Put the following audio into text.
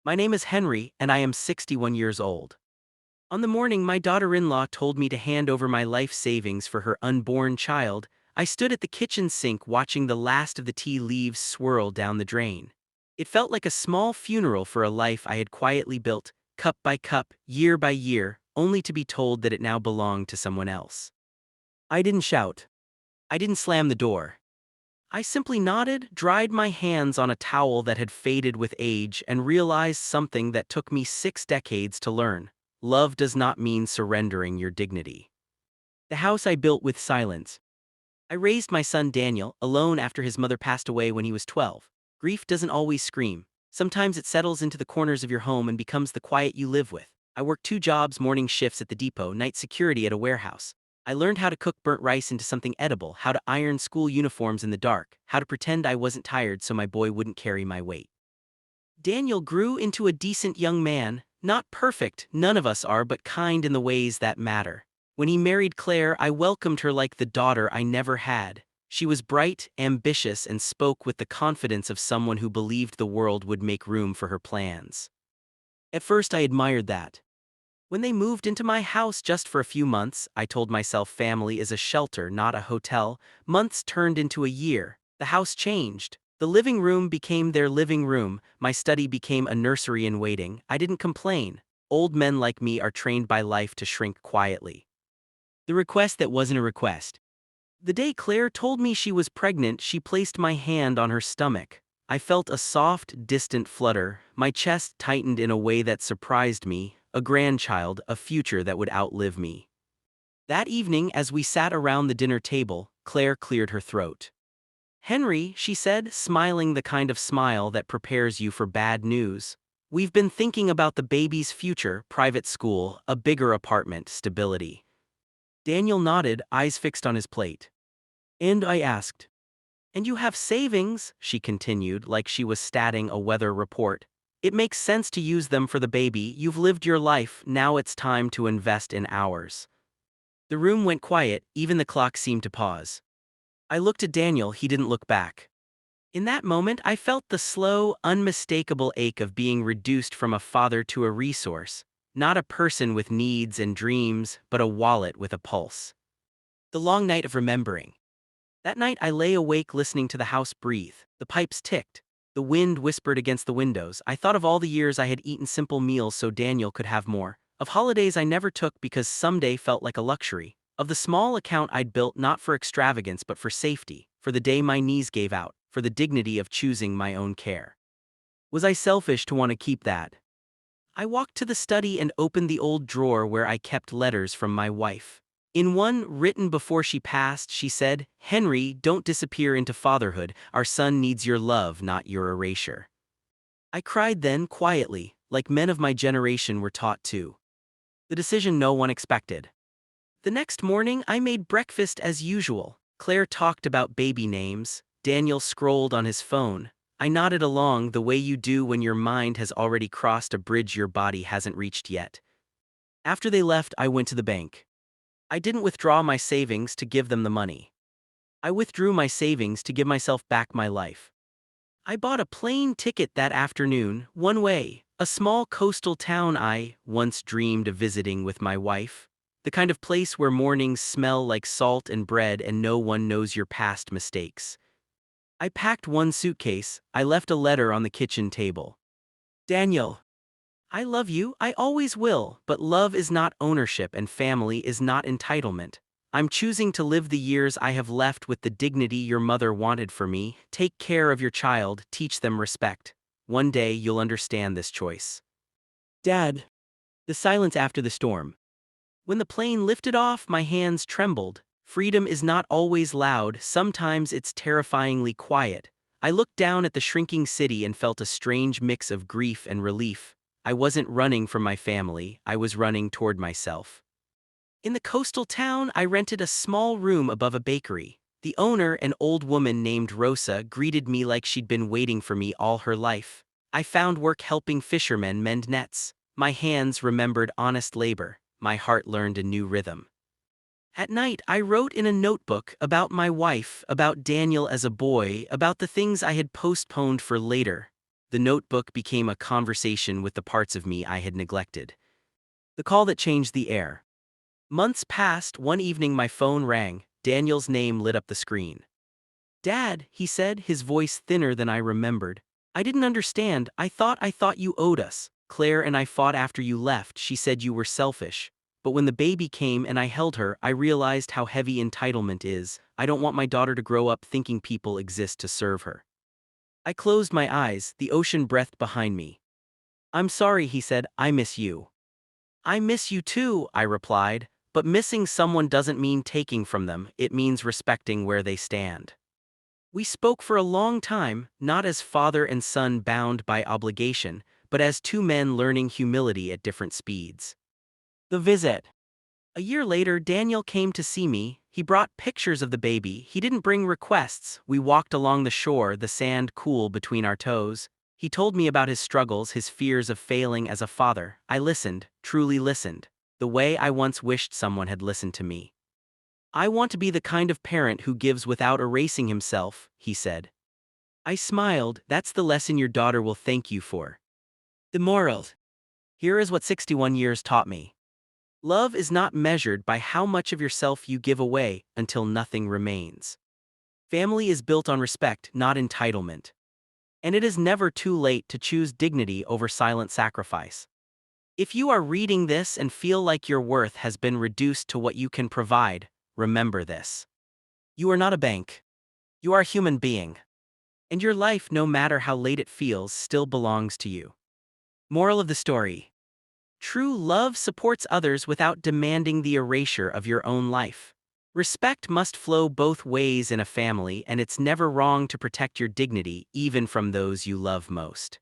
My name is Henry, and I am 61 years old. On the morning my daughter-in-law told me to hand over my life savings for her unborn child, I stood at the kitchen sink watching the last of the tea leaves swirl down the drain. It felt like a small funeral for a life I had quietly built, cup by cup, year by year, only to be told that it now belonged to someone else. I didn't shout. I didn't slam the door. I simply nodded, dried my hands on a towel that had faded with age, and realized something that took me 6 decades to learn. Love does not mean surrendering your dignity. The house I built with silence. I raised my son Daniel, alone after his mother passed away when he was 12. Grief doesn't always scream. Sometimes it settles into the corners of your home and becomes the quiet you live with. I worked 2 jobs, morning shifts at the depot, night security at a warehouse. I learned how to cook burnt rice into something edible, how to iron school uniforms in the dark, how to pretend I wasn't tired so my boy wouldn't carry my weight. Daniel grew into a decent young man, not perfect, none of us are, but kind in the ways that matter. When he married Claire, I welcomed her like the daughter I never had. She was bright, ambitious, and spoke with the confidence of someone who believed the world would make room for her plans. At first I admired that. When they moved into my house just for a few months, I told myself family is a shelter, not a hotel. Months turned into a year. The house changed. The living room became their living room. My study became a nursery in waiting. I didn't complain. Old men like me are trained by life to shrink quietly. The request that wasn't a request. The day Claire told me she was pregnant, she placed my hand on her stomach. I felt a soft, distant flutter. My chest tightened in a way that surprised me. A grandchild, a future that would outlive me. That evening, as we sat around the dinner table, Claire cleared her throat. "Henry," she said, smiling the kind of smile that prepares you for bad news. "We've been thinking about the baby's future, private school, a bigger apartment, stability." Daniel nodded, eyes fixed on his plate. And I asked, "And you have savings?" she continued, like she was statting a weather report. "It makes sense to use them for the baby. You've lived your life, now it's time to invest in ours." The room went quiet, even the clock seemed to pause. I looked at Daniel, he didn't look back. In that moment, I felt the slow, unmistakable ache of being reduced from a father to a resource, not a person with needs and dreams, but a wallet with a pulse. The long night of remembering. That night I lay awake listening to the house breathe. The pipes ticked. The wind whispered against the windows. I thought of all the years I had eaten simple meals so Daniel could have more. Of holidays I never took because someday felt like a luxury. Of the small account I'd built not for extravagance but for safety, for the day my knees gave out, for the dignity of choosing my own care. Was I selfish to want to keep that? I walked to the study and opened the old drawer where I kept letters from my wife. In one, written before she passed, she said, "Henry, don't disappear into fatherhood. Our son needs your love, not your erasure." I cried then, quietly, like men of my generation were taught to. The decision no one expected. The next morning, I made breakfast as usual. Claire talked about baby names. Daniel scrolled on his phone. I nodded along the way you do when your mind has already crossed a bridge your body hasn't reached yet. After they left, I went to the bank. I didn't withdraw my savings to give them the money. I withdrew my savings to give myself back my life. I bought a plane ticket that afternoon, one way, a small coastal town I once dreamed of visiting with my wife. The kind of place where mornings smell like salt and bread and no one knows your past mistakes. I packed one suitcase. I left a letter on the kitchen table. "Daniel, I love you, I always will, but love is not ownership and family is not entitlement. I'm choosing to live the years I have left with the dignity your mother wanted for me. Take care of your child, teach them respect. One day you'll understand this choice." Dad. The silence after the storm. When the plane lifted off, my hands trembled. Freedom is not always loud, sometimes it's terrifyingly quiet. I looked down at the shrinking city and felt a strange mix of grief and relief. I wasn't running from my family, I was running toward myself. In the coastal town, I rented a small room above a bakery. The owner, an old woman named Rosa, greeted me like she'd been waiting for me all her life. I found work helping fishermen mend nets. My hands remembered honest labor. My heart learned a new rhythm. At night, I wrote in a notebook about my wife, about Daniel as a boy, about the things I had postponed for later. The notebook became a conversation with the parts of me I had neglected. The call that changed the air. Months passed. One evening my phone rang. Daniel's name lit up the screen. "Dad," he said, his voice thinner than I remembered. "I didn't understand. I thought you owed us. Claire and I fought after you left. She said you were selfish. But when the baby came and I held her, I realized how heavy entitlement is. I don't want my daughter to grow up thinking people exist to serve her." I closed my eyes, the ocean breathed behind me. "I'm sorry," he said, "I miss you." "I miss you too," I replied, "but missing someone doesn't mean taking from them, it means respecting where they stand." We spoke for a long time, not as father and son bound by obligation, but as two men learning humility at different speeds. The visit. A year later, Daniel came to see me. He brought pictures of the baby. He didn't bring requests. We walked along the shore, the sand cool between our toes. He told me about his struggles, his fears of failing as a father. I listened, truly listened, the way I once wished someone had listened to me. "I want to be the kind of parent who gives without erasing himself," he said. I smiled. "That's the lesson your daughter will thank you for." The moral. Here is what 61 years taught me. Love is not measured by how much of yourself you give away until nothing remains. Family is built on respect, not entitlement. And it is never too late to choose dignity over silent sacrifice. If you are reading this and feel like your worth has been reduced to what you can provide, remember this. You are not a bank. You are a human being. And your life, no matter how late it feels, still belongs to you. Moral of the story. True love supports others without demanding the erasure of your own life. Respect must flow both ways in a family, and it's never wrong to protect your dignity, even from those you love most.